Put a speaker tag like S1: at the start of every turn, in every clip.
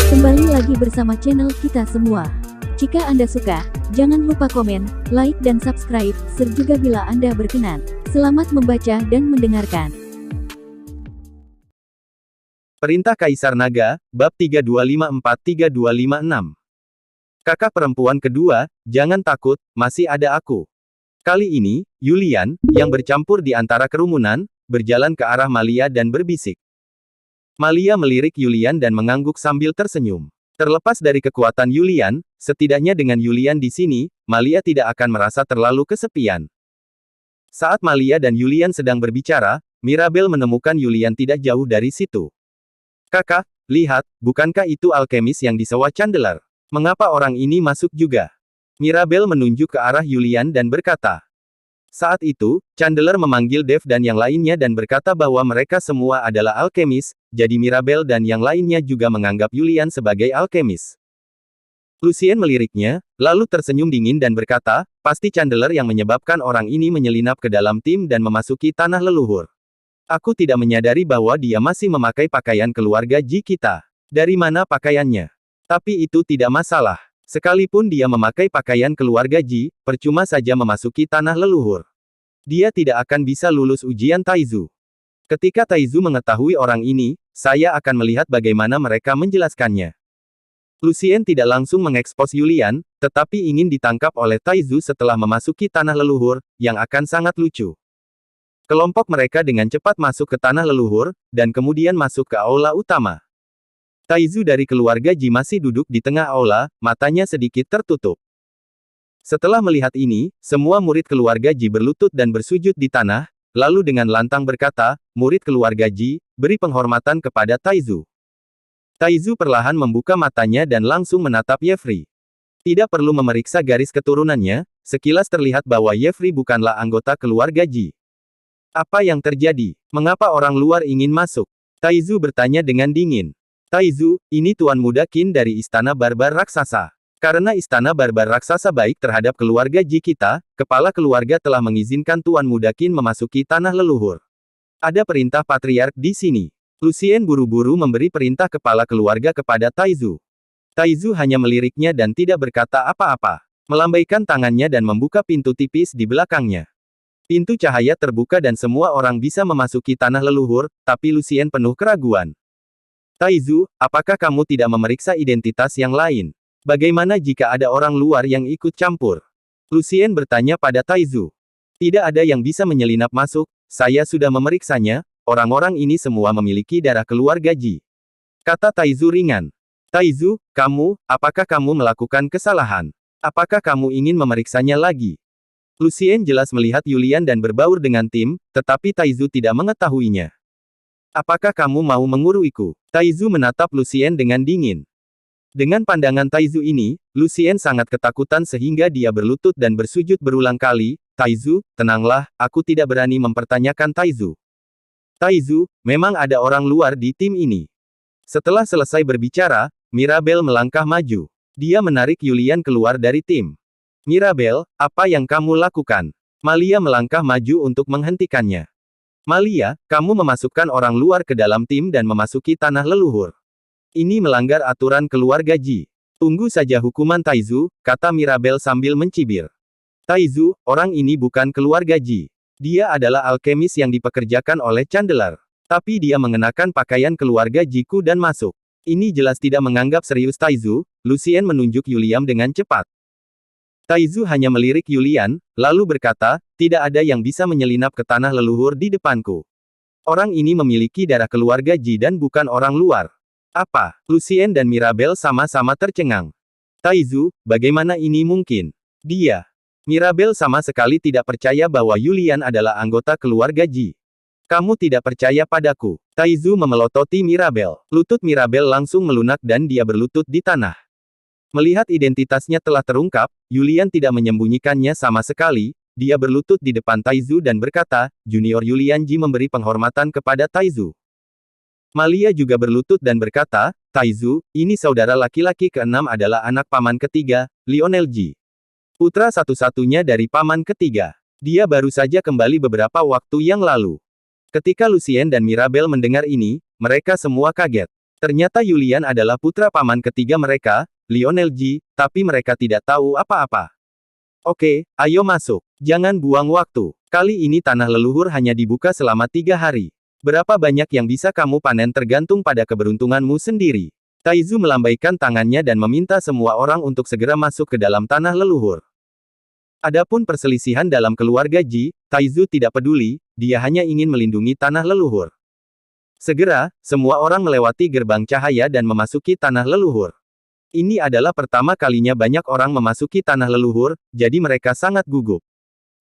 S1: Kembali lagi bersama channel kita semua. Jika Anda suka, jangan lupa komen, like dan subscribe, serta bila Anda berkenan. Selamat membaca dan mendengarkan.
S2: Perintah Kaisar Naga, bab 3254-3256. Kakak perempuan kedua, jangan takut, masih ada aku. Kali ini, Yulian, yang bercampur di antara kerumunan, berjalan ke arah Malia dan berbisik. Malia melirik Yulian dan mengangguk sambil tersenyum. Terlepas dari kekuatan Yulian, setidaknya dengan Yulian di sini, Malia tidak akan merasa terlalu kesepian. Saat Malia dan Yulian sedang berbicara, Mirabel menemukan Yulian tidak jauh dari situ. Kakak, lihat, bukankah itu alkemis yang disewa Chandler? Mengapa orang ini masuk juga? Mirabel menunjuk ke arah Yulian dan berkata. Saat itu, Chandler memanggil Dave dan yang lainnya dan berkata bahwa mereka semua adalah alkemis, jadi Mirabel dan yang lainnya juga menganggap Yulian sebagai alkemis. Lucien meliriknya, lalu tersenyum dingin dan berkata, pasti Chandler yang menyebabkan orang ini menyelinap ke dalam tim dan memasuki tanah leluhur. Aku tidak menyadari bahwa dia masih memakai pakaian keluarga Ji kita. Dari mana pakaiannya? Tapi itu tidak masalah. Sekalipun dia memakai pakaian keluarga Ji, percuma saja memasuki tanah leluhur. Dia tidak akan bisa lulus ujian Taizu. Ketika Taizu mengetahui orang ini, saya akan melihat bagaimana mereka menjelaskannya. Lucien tidak langsung mengekspos Yulian, tetapi ingin ditangkap oleh Taizu setelah memasuki tanah leluhur, yang akan sangat lucu. Kelompok mereka dengan cepat masuk ke tanah leluhur, dan kemudian masuk ke aula utama. Taizu dari keluarga Ji masih duduk di tengah aula, matanya sedikit tertutup. Setelah melihat ini, semua murid keluarga Ji berlutut dan bersujud di tanah, lalu dengan lantang berkata, murid keluarga Ji, beri penghormatan kepada Taizu. Taizu perlahan membuka matanya dan langsung menatap Yefri. Tidak perlu memeriksa garis keturunannya, sekilas terlihat bahwa Yefri bukanlah anggota keluarga Ji. Apa yang terjadi? Mengapa orang luar ingin masuk? Taizu bertanya dengan dingin. Taizu, ini Tuan Muda Qin dari Istana Barbar Raksasa. Karena Istana Barbar Raksasa baik terhadap keluarga Ji kita, kepala keluarga telah mengizinkan Tuan Muda Qin memasuki tanah leluhur. Ada perintah patriark di sini. Lucien buru-buru memberi perintah kepala keluarga kepada Taizu. Taizu hanya meliriknya dan tidak berkata apa-apa. Melambaikan tangannya dan membuka pintu tipis di belakangnya. Pintu cahaya terbuka dan semua orang bisa memasuki tanah leluhur, tapi Lucien penuh keraguan. Taizu, apakah kamu tidak memeriksa identitas yang lain? Bagaimana jika ada orang luar yang ikut campur? Lucien bertanya pada Taizu. Tidak ada yang bisa menyelinap masuk, saya sudah memeriksanya, orang-orang ini semua memiliki darah keluarga Ji. Kata Taizu ringan. Taizu, apakah kamu melakukan kesalahan? Apakah kamu ingin memeriksanya lagi? Lucien jelas melihat Yulian dan berbaur dengan tim, tetapi Taizu tidak mengetahuinya. Apakah kamu mau menguruiku? Taizu menatap Lucien dengan dingin. Dengan pandangan Taizu ini, Lucien sangat ketakutan sehingga dia berlutut dan bersujud berulang kali. Taizu, tenanglah, aku tidak berani mempertanyakan Taizu. Taizu, memang ada orang luar di tim ini. Setelah selesai berbicara, Mirabel melangkah maju. Dia menarik Yulian keluar dari tim. Mirabel, apa yang kamu lakukan? Malia melangkah maju untuk menghentikannya. Malia, kamu memasukkan orang luar ke dalam tim dan memasuki tanah leluhur. Ini melanggar aturan keluarga Ji. Tunggu saja hukuman Taizu, kata Mirabel sambil mencibir. Taizu, orang ini bukan keluarga Ji. Dia adalah alkemis yang dipekerjakan oleh Chandler. Tapi dia mengenakan pakaian keluarga Jiku dan masuk. Ini jelas tidak menganggap serius Taizu. Lucien menunjuk Yulian dengan cepat. Taizu hanya melirik Yulian, lalu berkata, tidak ada yang bisa menyelinap ke tanah leluhur di depanku. Orang ini memiliki darah keluarga Ji dan bukan orang luar. Apa? Lucien dan Mirabel sama-sama tercengang. Taizu, bagaimana ini mungkin? Dia. Mirabel sama sekali tidak percaya bahwa Yulian adalah anggota keluarga Ji. Kamu tidak percaya padaku. Taizu memelototi Mirabel. Lutut Mirabel langsung melunak dan dia berlutut di tanah. Melihat identitasnya telah terungkap, Yulian tidak menyembunyikannya sama sekali, dia berlutut di depan Taizu dan berkata, Junior Yulian Ji memberi penghormatan kepada Taizu. Malia juga berlutut dan berkata, Taizu, ini saudara laki-laki keenam adalah anak paman ketiga, Lionel Ji. Putra satu-satunya dari paman ketiga. Dia baru saja kembali beberapa waktu yang lalu. Ketika Lucien dan Mirabel mendengar ini, mereka semua kaget. Ternyata Yulian adalah putra paman ketiga mereka, Lionel Ji, tapi mereka tidak tahu apa-apa. Oke, ayo masuk. Jangan buang waktu. Kali ini tanah leluhur hanya dibuka selama 3 hari. Berapa banyak yang bisa kamu panen tergantung pada keberuntunganmu sendiri. Taizu melambaikan tangannya dan meminta semua orang untuk segera masuk ke dalam tanah leluhur. Adapun perselisihan dalam keluarga Ji, Taizu tidak peduli, dia hanya ingin melindungi tanah leluhur. Segera, semua orang melewati gerbang cahaya dan memasuki tanah leluhur. Ini adalah pertama kalinya banyak orang memasuki tanah leluhur, jadi mereka sangat gugup.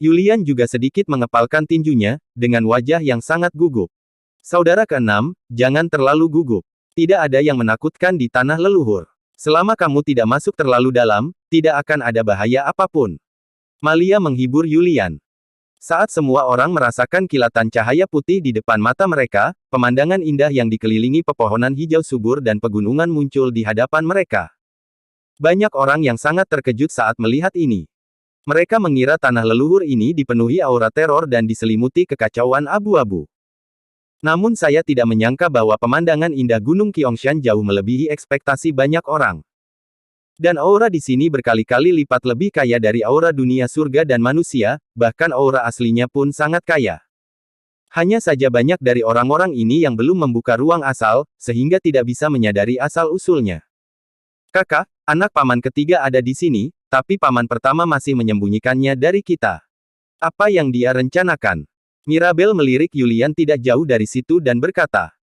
S2: Yulian juga sedikit mengepalkan tinjunya, dengan wajah yang sangat gugup. Saudara keenam, jangan terlalu gugup. Tidak ada yang menakutkan di tanah leluhur. Selama kamu tidak masuk terlalu dalam, tidak akan ada bahaya apapun. Malia menghibur Yulian. Saat semua orang merasakan kilatan cahaya putih di depan mata mereka, pemandangan indah yang dikelilingi pepohonan hijau subur dan pegunungan muncul di hadapan mereka. Banyak orang yang sangat terkejut saat melihat ini. Mereka mengira tanah leluhur ini dipenuhi aura teror dan diselimuti kekacauan abu-abu. Namun saya tidak menyangka bahwa pemandangan indah Gunung Qiangshan jauh melebihi ekspektasi banyak orang. Dan aura di sini berkali-kali lipat lebih kaya dari aura dunia surga dan manusia, bahkan aura aslinya pun sangat kaya. Hanya saja banyak dari orang-orang ini yang belum membuka ruang asal, sehingga tidak bisa menyadari asal-usulnya. Kakak, anak paman ketiga ada di sini, tapi paman pertama masih menyembunyikannya dari kita. Apa yang dia rencanakan? Mirabel melirik Yulian tidak jauh dari situ dan berkata,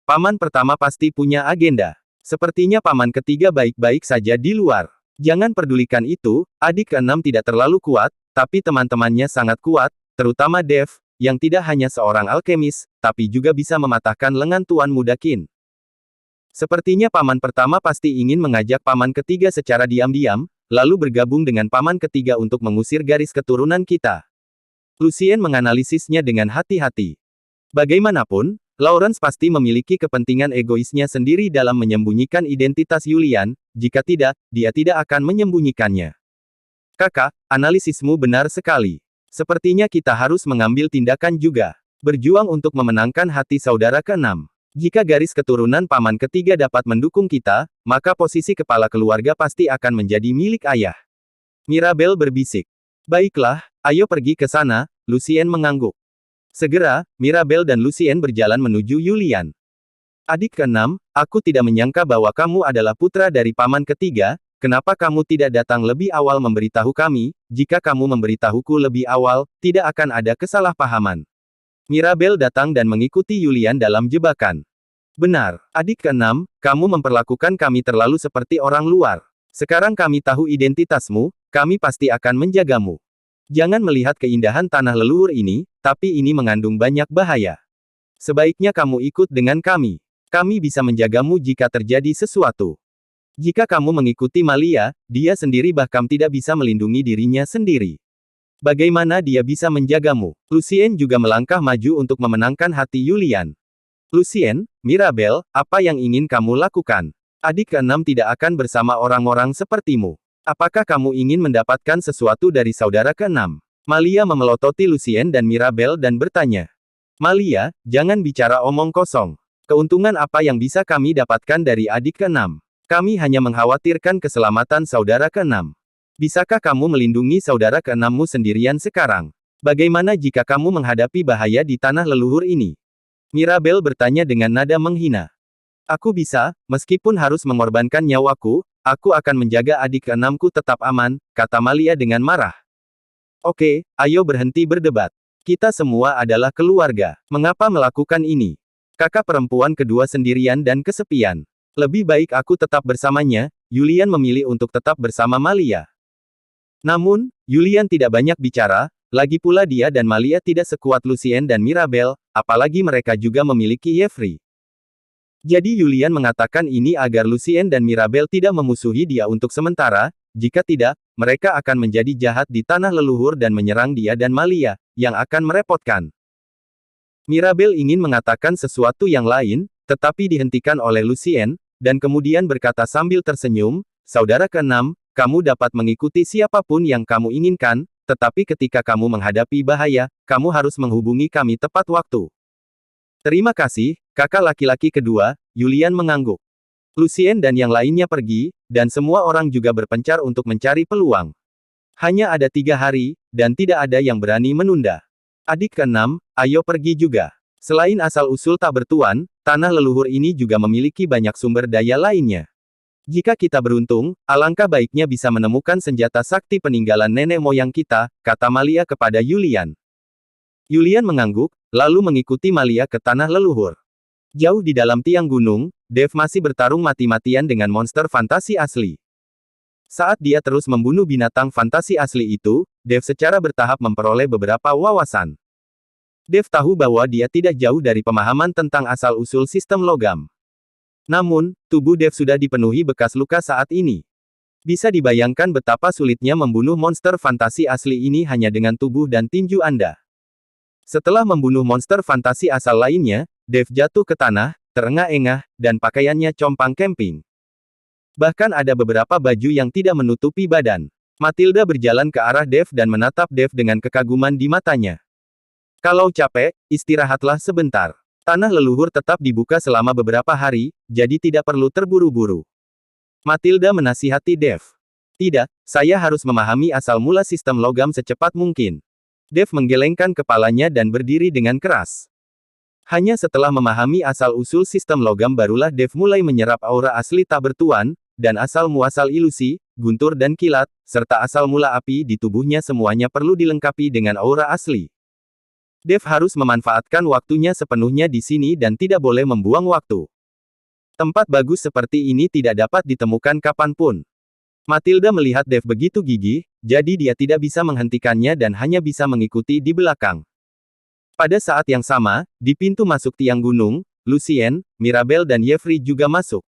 S2: paman pertama pasti punya agenda. Sepertinya paman ketiga baik-baik saja di luar. Jangan pedulikan itu, adik keenam tidak terlalu kuat, tapi teman-temannya sangat kuat, terutama Dev, yang tidak hanya seorang alkemis, tapi juga bisa mematahkan lengan Tuan Muda Qin. Sepertinya paman pertama pasti ingin mengajak paman ketiga secara diam-diam, lalu bergabung dengan paman ketiga untuk mengusir garis keturunan kita. Lucien menganalisisnya dengan hati-hati. Bagaimanapun, Lawrence pasti memiliki kepentingan egoisnya sendiri dalam menyembunyikan identitas Yulian, jika tidak, dia tidak akan menyembunyikannya. Kakak, analisismu benar sekali. Sepertinya kita harus mengambil tindakan juga. Berjuang untuk memenangkan hati saudara keenam. Jika garis keturunan paman ketiga dapat mendukung kita, maka posisi kepala keluarga pasti akan menjadi milik ayah. Mirabel berbisik. Baiklah, ayo pergi ke sana, Lucien mengangguk. Segera, Mirabel dan Lucien berjalan menuju Yulian. Adik keenam, aku tidak menyangka bahwa kamu adalah putra dari paman ketiga, kenapa kamu tidak datang lebih awal memberitahu kami? Jika kamu memberitahuku lebih awal, tidak akan ada kesalahpahaman. Mirabel datang dan mengikuti Yulian dalam jebakan. Benar, adik keenam, kamu memperlakukan kami terlalu seperti orang luar. Sekarang kami tahu identitasmu, kami pasti akan menjagamu. Jangan melihat keindahan tanah leluhur ini, tapi ini mengandung banyak bahaya. Sebaiknya kamu ikut dengan kami. Kami bisa menjagamu jika terjadi sesuatu. Jika kamu mengikuti Malia, dia sendiri bahkan tidak bisa melindungi dirinya sendiri. Bagaimana dia bisa menjagamu? Lucien juga melangkah maju untuk memenangkan hati Yulian. Lucien, Mirabel, apa yang ingin kamu lakukan? Adik keenam tidak akan bersama orang-orang sepertimu. Apakah kamu ingin mendapatkan sesuatu dari saudara keenam? Malia memelototi Lucien dan Mirabel dan bertanya. Malia, jangan bicara omong kosong. Keuntungan apa yang bisa kami dapatkan dari adik keenam? Kami hanya mengkhawatirkan keselamatan saudara keenam. Bisakah kamu melindungi saudara keenammu sendirian sekarang? Bagaimana jika kamu menghadapi bahaya di tanah leluhur ini? Mirabel bertanya dengan nada menghina. Aku bisa, meskipun harus mengorbankan nyawaku, aku akan menjaga adik keenamku tetap aman, kata Malia dengan marah. Oke, ayo berhenti berdebat. Kita semua adalah keluarga. Mengapa melakukan ini? Kakak perempuan kedua sendirian dan kesepian. Lebih baik aku tetap bersamanya. Yulian memilih untuk tetap bersama Malia. Namun, Yulian tidak banyak bicara, lagi pula dia dan Malia tidak sekuat Lucien dan Mirabel, apalagi mereka juga memiliki Yefri. Jadi Yulian mengatakan ini agar Lucien dan Mirabel tidak memusuhi dia untuk sementara, jika tidak, mereka akan menjadi jahat di tanah leluhur dan menyerang dia dan Malia, yang akan merepotkan. Mirabel ingin mengatakan sesuatu yang lain, tetapi dihentikan oleh Lucien, dan kemudian berkata sambil tersenyum, saudara keenam, kamu dapat mengikuti siapapun yang kamu inginkan, tetapi ketika kamu menghadapi bahaya, kamu harus menghubungi kami tepat waktu. Terima kasih, kakak laki-laki kedua, Yulian mengangguk. Lucien dan yang lainnya pergi, dan semua orang juga berpencar untuk mencari peluang. Hanya ada 3 hari, dan tidak ada yang berani menunda. Adik keenam, ayo pergi juga. Selain asal-usul tak bertuan, tanah leluhur ini juga memiliki banyak sumber daya lainnya. Jika kita beruntung, alangkah baiknya bisa menemukan senjata sakti peninggalan nenek moyang kita, kata Malia kepada Yulian. Yulian mengangguk, lalu mengikuti Malia ke tanah leluhur. Jauh di dalam tiang gunung, Dev masih bertarung mati-matian dengan monster fantasi asli. Saat dia terus membunuh binatang fantasi asli itu, Dev secara bertahap memperoleh beberapa wawasan. Dev tahu bahwa dia tidak jauh dari pemahaman tentang asal-usul sistem logam. Namun, tubuh Dev sudah dipenuhi bekas luka saat ini. Bisa dibayangkan betapa sulitnya membunuh monster fantasi asli ini hanya dengan tubuh dan tinju Anda. Setelah membunuh monster fantasi asal lainnya, Dev jatuh ke tanah, terengah-engah, dan pakaiannya compang camping. Bahkan ada beberapa baju yang tidak menutupi badan. Matilda berjalan ke arah Dev dan menatap Dev dengan kekaguman di matanya. Kalau capek, istirahatlah sebentar. Tanah leluhur tetap dibuka selama beberapa hari, jadi tidak perlu terburu-buru. Matilda menasihati Dev. Tidak, saya harus memahami asal mula sistem logam secepat mungkin. Dev menggelengkan kepalanya dan berdiri dengan keras. Hanya setelah memahami asal-usul sistem logam barulah Dev mulai menyerap aura asli tak bertuan, dan asal-muasal ilusi, guntur dan kilat, serta asal mula api di tubuhnya semuanya perlu dilengkapi dengan aura asli. Dev harus memanfaatkan waktunya sepenuhnya di sini dan tidak boleh membuang waktu. Tempat bagus seperti ini tidak dapat ditemukan kapanpun. Matilda melihat Dev begitu gigih, jadi dia tidak bisa menghentikannya dan hanya bisa mengikuti di belakang. Pada saat yang sama, di pintu masuk tiang gunung, Lucien, Mirabel dan Yevri juga masuk.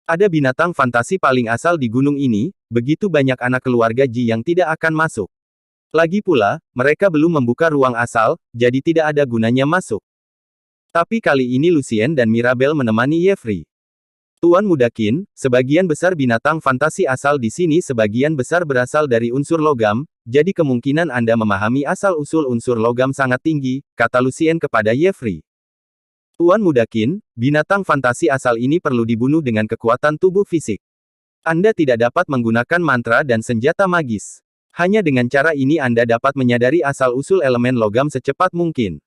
S2: Ada binatang fantasi paling asal di gunung ini, begitu banyak anak keluarga Ji yang tidak akan masuk. Lagi pula, mereka belum membuka ruang asal, jadi tidak ada gunanya masuk. Tapi kali ini Lucien dan Mirabel menemani Yevri. Tuan Muda Qin, sebagian besar binatang fantasi asal di sini sebagian besar berasal dari unsur logam, jadi kemungkinan Anda memahami asal-usul unsur logam sangat tinggi, kata Lucien kepada Yevri. Tuan Muda Qin, binatang fantasi asal ini perlu dibunuh dengan kekuatan tubuh fisik. Anda tidak dapat menggunakan mantra dan senjata magis. Hanya dengan cara ini Anda dapat menyadari asal-usul elemen logam secepat mungkin.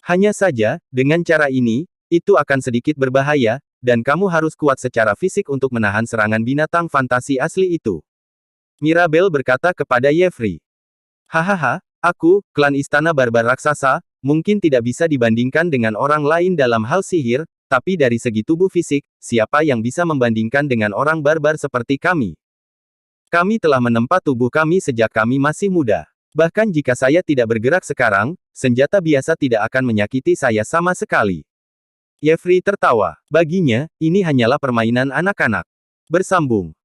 S2: Hanya saja, dengan cara ini, itu akan sedikit berbahaya, dan kamu harus kuat secara fisik untuk menahan serangan binatang fantasi asli itu. Mirabel berkata kepada Yevri. Hahaha, aku, klan istana barbar raksasa, mungkin tidak bisa dibandingkan dengan orang lain dalam hal sihir, tapi dari segi tubuh fisik, siapa yang bisa membandingkan dengan orang barbar seperti kami? Kami telah menempa tubuh kami sejak kami masih muda. Bahkan jika saya tidak bergerak sekarang, senjata biasa tidak akan menyakiti saya sama sekali. Yevri tertawa. Baginya, ini hanyalah permainan anak-anak. Bersambung.